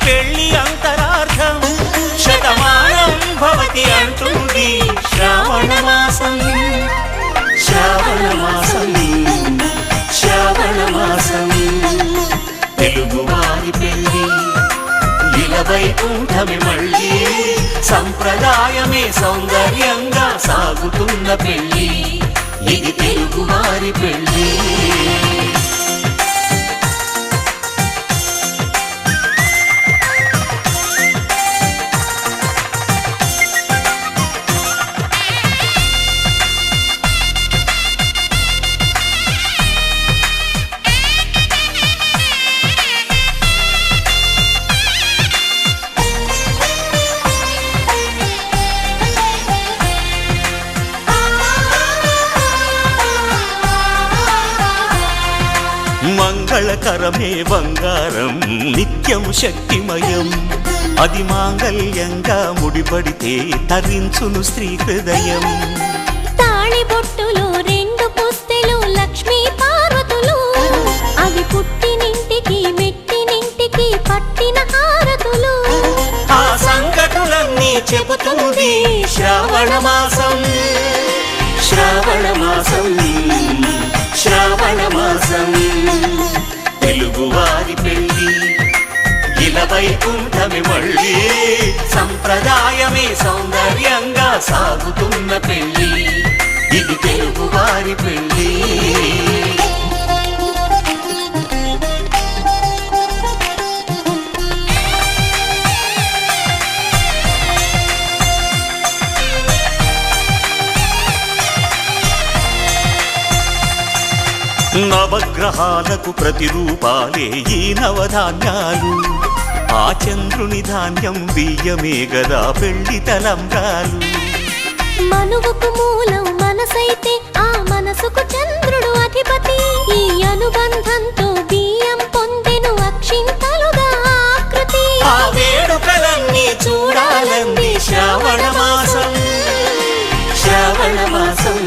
పెళ్లి అంతరార్థం శతమానం భవతి అంటుంది శ్రావణ మాసం శ్రావణ మాసం శ్రావణ మాసం తెలుగువారి పెళ్లి వైకుంఠమే మళ్ళీ సంప్రదాయమే సౌందర్యంగా సాగుతున్న పెళ్లి ఇది తెలుగువారి పెళ్లి మంగళకరమే బంగారం నిత్యం శక్తిమయం అది మాంగళ్యంగా ముడిపడితే తరించును స్త్రీ హృదయం తాళిబొట్టులో రెండు పుస్తెలు లక్ష్మీ పార్వతులు అవి పుట్టినింటికి మెట్టినింటికి పట్టిన హారతులు ఆ సంకటులన్నీ చెబుతుంది శ్రావణ మాసం శ్రావణ మాసం శ్రావణ మాసం తెలుగువారి పెళ్లి వైకుంఠమే మళ్ళీ సంప్రదాయమే సౌందర్యంగా సాగుతున్న పెళ్లి ఇది తెలుగువారి పెళ్లి నవగ్రహాలకు ప్రతిరూపాలే ఈ నవధాన్యాలు ఆ చంద్రుని ధాన్యం బియ్యమే గదా పెళ్లి తలంబ్రాలు మనువుకు మూలం మనసైతే ఆ మనసుకు చంద్రుడు అధిపతి ఈ అనుబంధంతో బియ్యం పొందెను అక్షింతలుగా ఆకృతి ఆ వేడుకలన్నీ చూడాలంది శ్రావణ మాసం శ్రావణ మాసం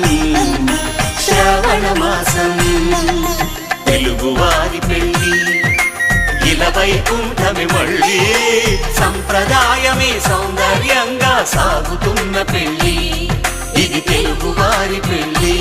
శ్రావణ మాసం తెలుగువారి పెళ్లి వైకుంఠమే మళ్ళీ సంప్రదాయమే సౌందర్యంగా సాగుతున్న పెళ్లి ఇది తెలుగువారి పెళ్లి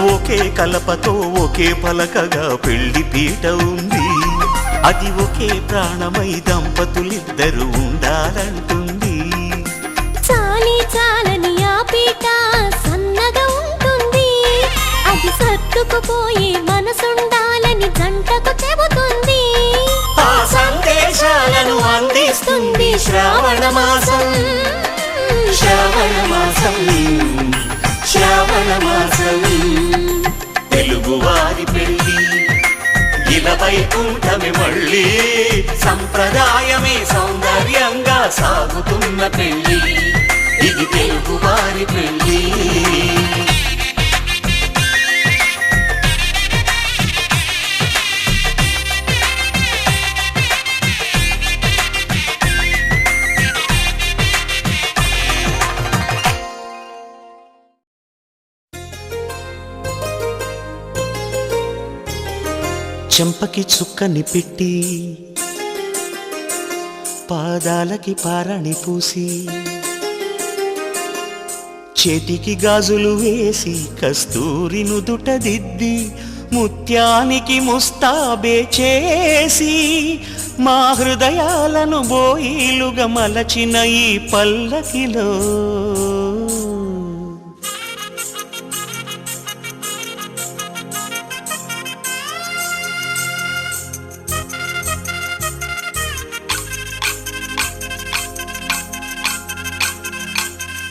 ఒకే కలపతో ఒకే పలకగా పెళ్లి పీట ఉంది అది ఒకే ప్రాణమై దంపతులిద్దరూ ఉండాలంటుంది చాలి చాలని ఆ పీట సన్నగా ఉంటుంది అది సర్దుకుపోయే మనసుండాలని జంటకు చెబుతుంది ఆ సందేశాలను అందిస్తుంది శ్రావణ మాసం శ్రావణ మాసం శ్రావణ మాసం తెలుగువారి పెళ్లి వైకుంఠమే మళ్ళీ సంప్రదాయమే సౌందర్యంగా సాగుతున్న పెళ్లి ఇది తెలుగువారి పెళ్లి చెంపకి చుక్కని పెట్టి పాదాలకి పారాణి పూసి చేతికి గాజులు వేసి కస్తూరి నుదుట దిద్ది ముత్యానికి ముస్తాబే చేసి మా హృదయాలను బోయిలుగా మలచిన ఈ పల్లకిలో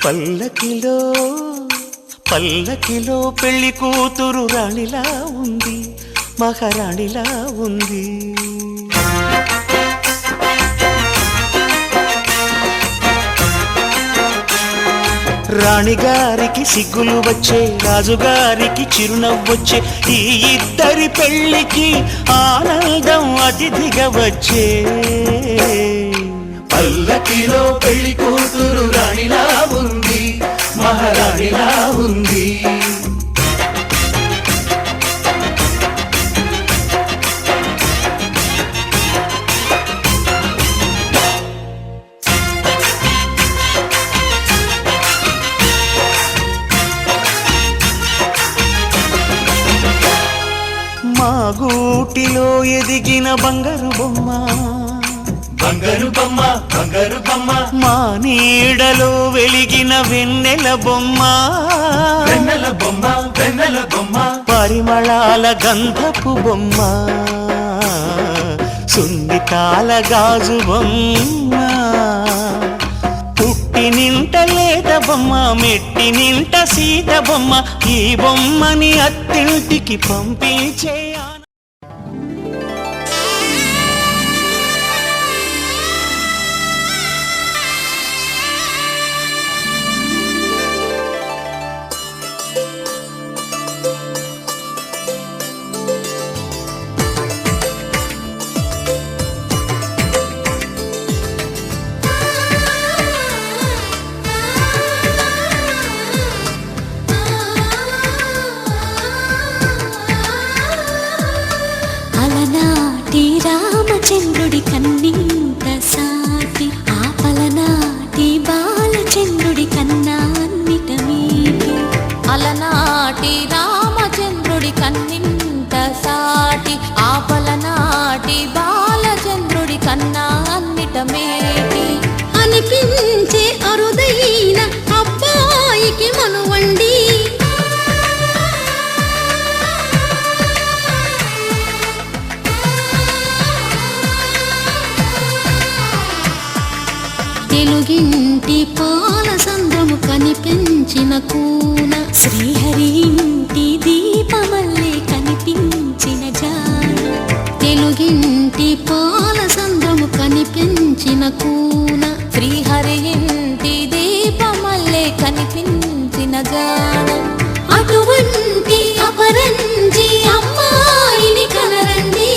పల్లకిలో పల్లకిలో పెళ్లి కూతురు రాణిలా ఉంది మహారాణిలా ఉంది రాణిగారికి సిగ్గులు వచ్చే, రాజుగారికి చిరునవ్వొచ్చే, ఈ ఇద్దరి పెళ్లికి ఆనందం అతిథిగా వచ్చే. పల్లకిలో పెళ్లి కూతురు రాణిలా ఉంది, మహారాణిలా ఉంది. మా గూటిలో ఎదిగిన బంగారు బొమ్మ, బంగారు బొమ్మ, బంగారు బొమ్మ. మా నీడలో వెలిగిన వెన్నెల బొమ్మ, వెన్నెల బొమ్మ, వెన్నెల బొమ్మ. పరిమళాల గంధపు బొమ్మ, సున్నితాల గాజు బొమ్మ. పుట్టి నింట లేత బొమ్మ, మెట్టి నింట సీత బొమ్మ, ఈ బొమ్మని అత్తింటికి పంపించే. అలనాటి రామచంద్రుడి కన్నింత సాటి, ఆపలనాటి బాలచంద్రుడి కన్నా అన్నిట మీటి. అలనాటి రామచంద్రుడి కన్నింత సాటి, ఆపలనాటి బాలచంద్రుడి కన్నా అన్నిట మేటి. అనిపించే అరుదైన అబ్బాయికి మనువండి, తెలుగింటి పాల సంద్రము కనిపించిన కూన, శ్రీహరి ఇంటి దీపమల్లే కనిపించిన జాన. తెలుగింటి పాల సంద్రము కనిపించిన కూన, శ్రీహరి ఇంటి దీపమల్లే కనిపించిన జాన. అటువంటి అపరంజి అమ్మాయిని కనరండి.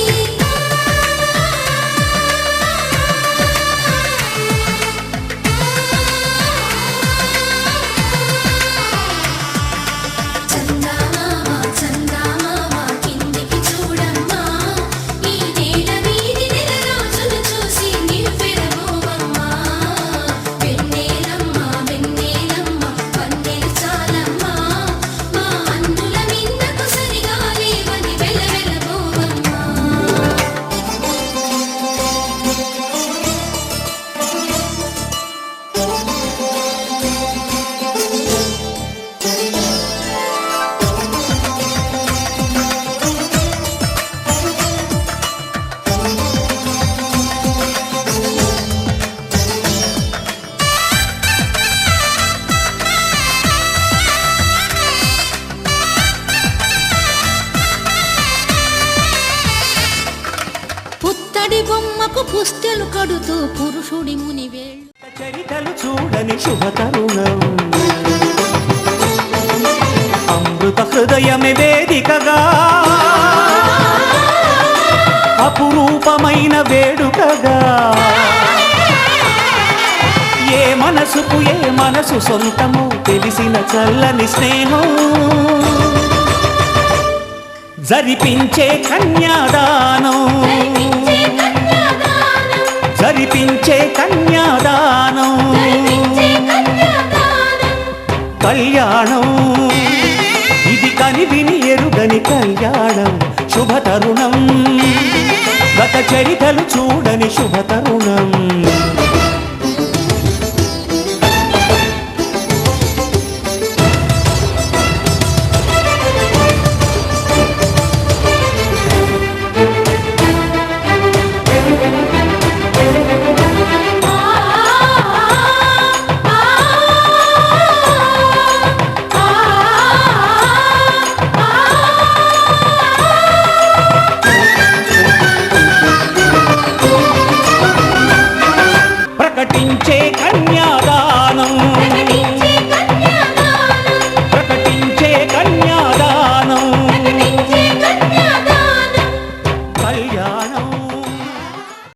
పుత్తడి బొమ్మకు పుస్తెలు కడుతూ పురుషుడి మునివేళ్ళు. చరితలు చూడని శుభతరుణం, అమృత హృదయమే వేదికగా, అపురూపమైన వేడుకగా. ఏ మనసుకు ఏ మనసు సొంతము తెలిసిన చల్లని స్నేహం, జరిపించే కన్యాదానం, జరిపించే కన్యాదానం. కళ్యాణం ఇది కని విని ఎరుగని కళ్యాణం, శుభతరుణం గత చరితలు చూడని శుభ